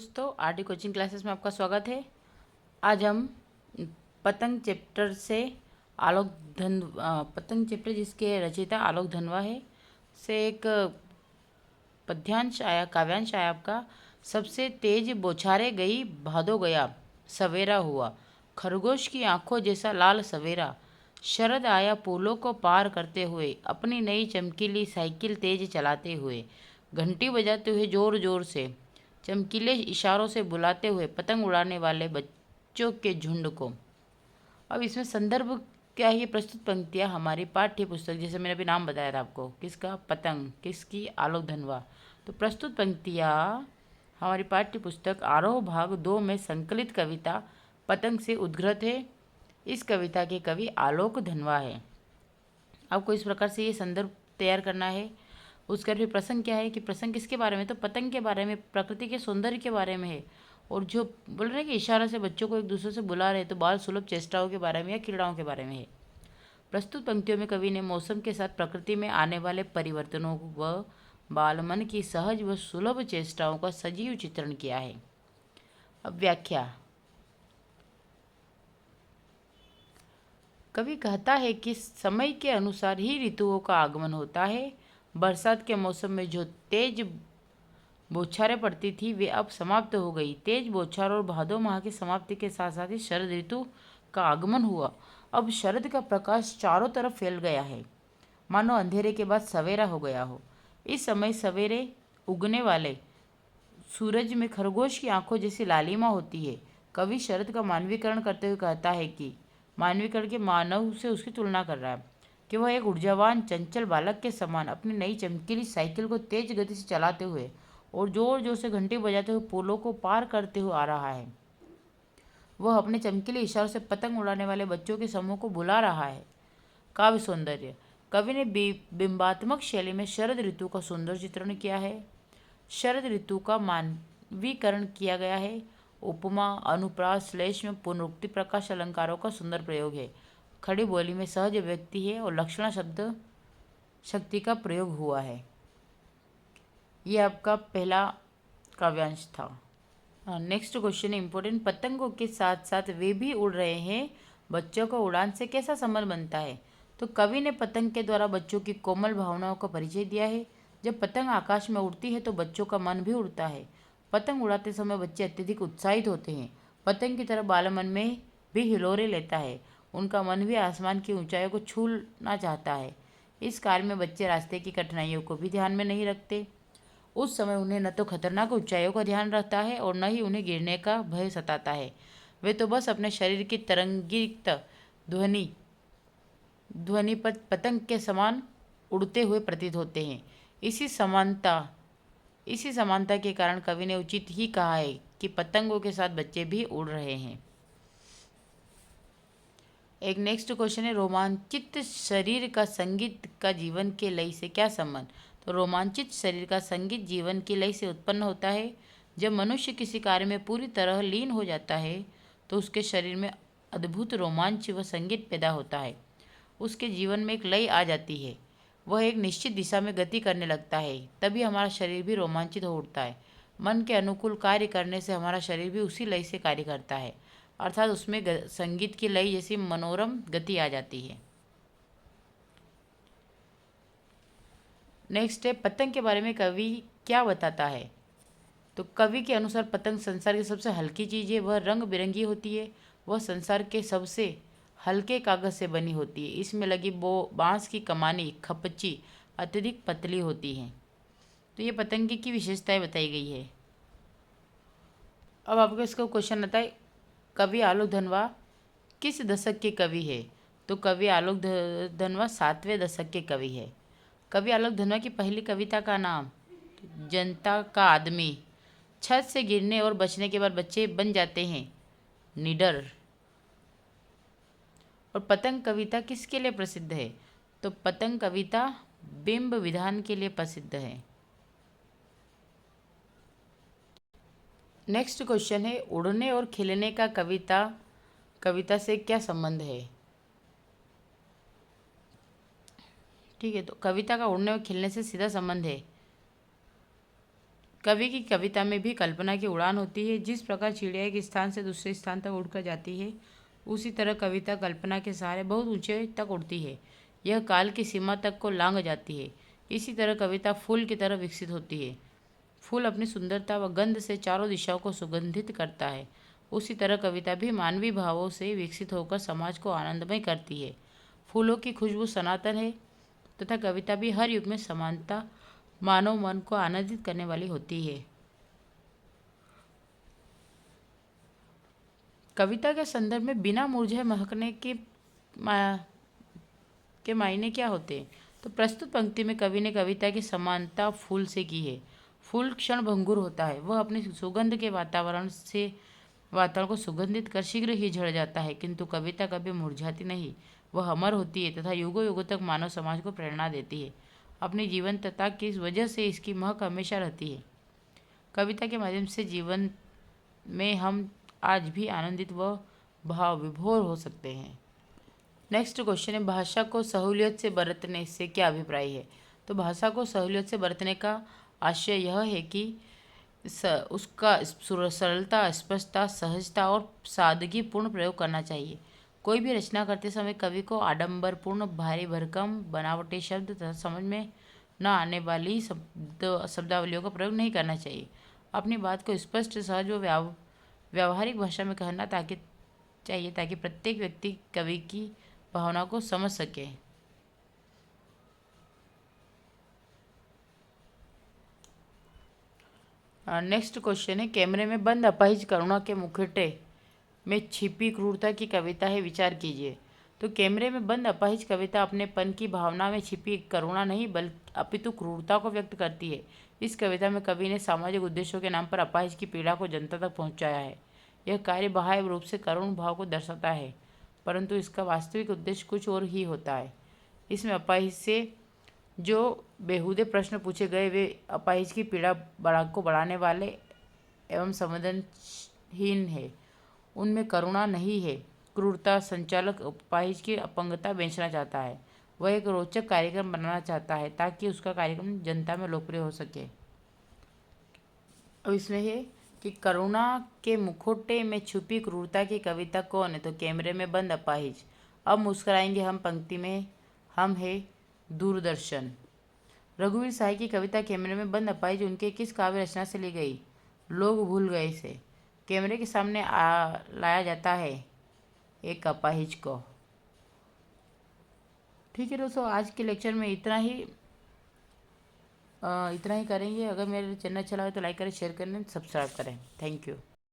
दोस्तों, RD coaching classes में आपका स्वागत है। आज हम पतंग चैप्टर से पतंग चैप्टर जिसके रचयिता आलोक धनवा है से एक काव्यांश आया आपका। सबसे तेज बौछारे गई भादो गया, सवेरा हुआ खरगोश की आंखों जैसा लाल सवेरा। शरद आया पुलों को पार करते हुए, अपनी नई चमकीली साइकिल तेज चलाते हुए, घंटी बजाते हुए जोर जोर से, चमकीले इशारों से बुलाते हुए पतंग उड़ाने वाले बच्चों के झुंड को। अब इसमें संदर्भ क्या है? ये प्रस्तुत पंक्तियाँ हमारी पाठ्य पुस्तक, जैसे मैंने अभी नाम बताया था आपको, किसका? पतंग। किसकी? आलोक धनवा। तो प्रस्तुत पंक्तियाँ हमारी पाठ्य पुस्तक आरोह भाग 2 में संकलित कविता पतंग से उद्घृत है। इस कविता के कवि आलोक धनवा है। आपको इस प्रकार से ये संदर्भ तैयार करना है। उसका फिर प्रसंग क्या है कि प्रसंग किसके बारे में? तो पतंग के बारे में, प्रकृति के सौंदर्य के बारे में है। और जो बोल रहे हैं कि इशारा से बच्चों को एक दूसरे से बुला रहे, तो बाल सुलभ चेष्टाओं के बारे में या क्रीड़ाओं के बारे में है। प्रस्तुत पंक्तियों में कवि ने मौसम के साथ प्रकृति में आने वाले परिवर्तनों व बालमन की सहज व सुलभ चेष्टाओं का सजीव चित्रण किया है। अब व्याख्या। कवि कहता है कि समय के अनुसार ही ऋतुओं का आगमन होता है। बरसात के मौसम में जो तेज बौछारें पड़ती थी वे अब समाप्त हो गई। तेज बौछार और भादो माह की समाप्ति के साथ साथ ही शरद ऋतु का आगमन हुआ। अब शरद का प्रकाश चारों तरफ फैल गया है, मानो अंधेरे के बाद सवेरा हो गया हो। इस समय सवेरे उगने वाले सूरज में खरगोश की आंखों जैसी लालिमा होती है। कवि शरद का मानवीकरण करते हुए कहता है कि मानवीकरण के मानव से उसकी तुलना कर रहा है कि वह एक ऊर्जावान चंचल बालक के समान अपनी नई चमकीली साइकिल को तेज गति से चलाते हुए और जोर जोर से घंटी बजाते हुए पुलों को पार करते हुए आ रहा है। वह अपने चमकीले इशारों से पतंग उड़ाने वाले बच्चों के समूह को बुला रहा है। काव्य सौंदर्य। कवि ने बिंबात्मक शैली में शरद ऋतु का सुंदर चित्रण किया है। शरद ऋतु का मानवीकरण किया गया है। उपमा, अनुप्रास, श्लेष्म, पुनरुक्ति, प्रकाश अलंकारों का सुंदर प्रयोग है। खड़ी बोली में सहज व्यक्ति है और लक्षणा शब्द शक्ति का प्रयोग हुआ है। ये आपका पहला काव्यांश था। Next question important. पतंगों के साथ साथ वे भी उड़ रहे हैं, बच्चों को उड़ान से कैसा संबंध बनता है? तो कवि ने पतंग के द्वारा बच्चों की कोमल भावनाओं का परिचय दिया है। जब पतंग आकाश में उड़ती है तो बच्चों का मन भी उड़ता है। पतंग उड़ाते समय बच्चे अत्यधिक उत्साहित होते हैं। पतंग की तरह बालमन में भी हिलोरे लेता है। उनका मन भी आसमान की ऊंचाइयों को छूना चाहता है। इस काल में बच्चे रास्ते की कठिनाइयों को भी ध्यान में नहीं रखते। उस समय उन्हें न तो खतरनाक ऊंचाइयों का ध्यान रहता है और न ही उन्हें गिरने का भय सताता है। वे तो बस अपने शरीर की तरंगित ध्वनि ध्वनि पर पतंग के समान उड़ते हुए प्रतीत होते हैं। इसी समानता के कारण कवि ने उचित ही कहा है कि पतंगों के साथ बच्चे भी उड़ रहे हैं। एक नेक्स्ट क्वेश्चन है, रोमांचित शरीर का संगीत का जीवन के लय से क्या संबंध? तो रोमांचित शरीर का संगीत जीवन की लय से उत्पन्न होता है। जब मनुष्य किसी कार्य में पूरी तरह लीन हो जाता है तो उसके शरीर में अद्भुत रोमांच व संगीत पैदा होता है। उसके जीवन में एक लय आ जाती है, वह एक निश्चित दिशा में गति करने लगता है। तभी हमारा शरीर भी रोमांचित हो उठता है। मन के अनुकूल कार्य करने से हमारा शरीर भी उसी लय से कार्य करता है, अर्थात उसमें संगीत की लय जैसी मनोरम गति आ जाती है। नेक्स्ट है, पतंग के बारे में कवि क्या बताता है? तो कवि के अनुसार पतंग संसार की सबसे हल्की चीज़ है। वह रंग बिरंगी होती है। वह संसार के सबसे हल्के कागज़ से बनी होती है। इसमें लगी बांस की कमानी खपची अत्यधिक पतली होती है। तो ये पतंग की विशेषताएं बताई गई है। अब आपको इसका क्वेश्चन आता है, कवि आलोक धनवा किस दशक के कवि है? तो कवि आलोक धनवा 7वें दशक के कवि है। कवि आलोक धनवा की पहली कविता का नाम जनता का आदमी। छत से गिरने और बचने के बाद बच्चे बन जाते हैं निडर। और पतंग कविता किसके लिए प्रसिद्ध है? तो पतंग कविता बिंब विधान के लिए प्रसिद्ध है। नेक्स्ट क्वेश्चन है, उड़ने और खिलने का कविता से क्या संबंध है? ठीक है, तो कविता का उड़ने और खिलने से सीधा संबंध है। कवि की कविता में भी कल्पना की उड़ान होती है। जिस प्रकार चिड़िया एक स्थान से दूसरे स्थान तक उड़कर जाती है, उसी तरह कविता कल्पना के सहारे बहुत ऊंचे तक उड़ती है। यह काल की सीमा तक को लांघ जाती है। इसी तरह कविता फूल की तरह विकसित होती है। फूल अपनी सुंदरता व गंध से चारों दिशाओं को सुगंधित करता है। उसी तरह कविता भी मानवीय भावों से विकसित होकर समाज को आनंदमय करती है। फूलों की खुशबू सनातन है तथा कविता भी हर युग में समानता मानव मन को आनंदित करने वाली होती है। कविता के संदर्भ में बिना मुरझाए महकने के मायने क्या होते हैं? तो प्रस्तुत पंक्ति में कवि ने कविता की समानता फूल से की है। फूल क्षण भंगुर होता है, वह अपनी सुगंध के वातावरण को सुगंधित कर शीघ्र ही झड़ जाता है, किंतु कविता कभी मुरझाती नहीं। वह अमर होती है तथा युगों युगों तक मानव समाज को प्रेरणा देती है। अपनी जीवंतता की वजह से इसकी महक हमेशा रहती है। कविता के माध्यम से जीवन में हम आज भी आनंदित व भाव विभोर हो सकते हैं। नेक्स्ट क्वेश्चन है, भाषा को सहूलियत से बरतने से क्या अभिप्राय है? तो भाषा को सहूलियत से बरतने का आशय यह है कि उसका सरलता, स्पष्टता, सहजता और सादगी पूर्ण प्रयोग करना चाहिए। कोई भी रचना करते समय कवि को आडंबरपूर्ण, भारी भरकम, बनावटी शब्द तथा समझ में न आने वाली शब्दावलियों का प्रयोग नहीं करना चाहिए। अपनी बात को स्पष्ट, सहज व व्यावहारिक भाषा में कहना चाहिए ताकि प्रत्येक व्यक्ति कवि की भावना को समझ सके। नेक्स्ट क्वेश्चन है, कैमरे में बंद अपाहिज करुणा के मुखौटे में छिपी क्रूरता की कविता है, विचार कीजिए। तो कैमरे में बंद अपाहिज कविता अपनेपन की भावना में छिपी करुणा नहीं बल्कि अपितु क्रूरता को व्यक्त करती है। इस कविता में कवि ने सामाजिक उद्देश्यों के नाम पर अपाहिज की पीड़ा को जनता तक पहुंचाया है। यह कार्य बाह्य रूप से करुण भाव को दर्शाता है, परंतु इसका वास्तविक उद्देश्य कुछ और ही होता है। इसमें अपाहिज से जो बेहूदे प्रश्न पूछे गए वे अपाहिज की पीड़ा को बढ़ाने वाले एवं संवेदनहीन है। उनमें करुणा नहीं है, क्रूरता। संचालक अपाहिज की अपंगता बेचना चाहता है। वह एक रोचक कार्यक्रम बनाना चाहता है ताकि उसका कार्यक्रम जनता में लोकप्रिय हो सके। अब इसमें है कि करुणा के मुखौटे में छुपी क्रूरता की कविता कौन है? तो कैमरे में बंद अपाहिज। अब मुस्कुराएंगे हम पंक्ति में हम है दूरदर्शन। रघुवीर साहई की कविता कैमरे में बंद अपाहिज उनके किस काव्य रचना से ली गई? लोग भूल गए से। कैमरे के सामने लाया जाता है एक अपाहिज को। ठीक है दोस्तों, आज के लेक्चर में इतना ही करेंगे। अगर मेरे चैनल अच्छा लगे तो लाइक करें, शेयर करें, सब्सक्राइब करें। Thank you.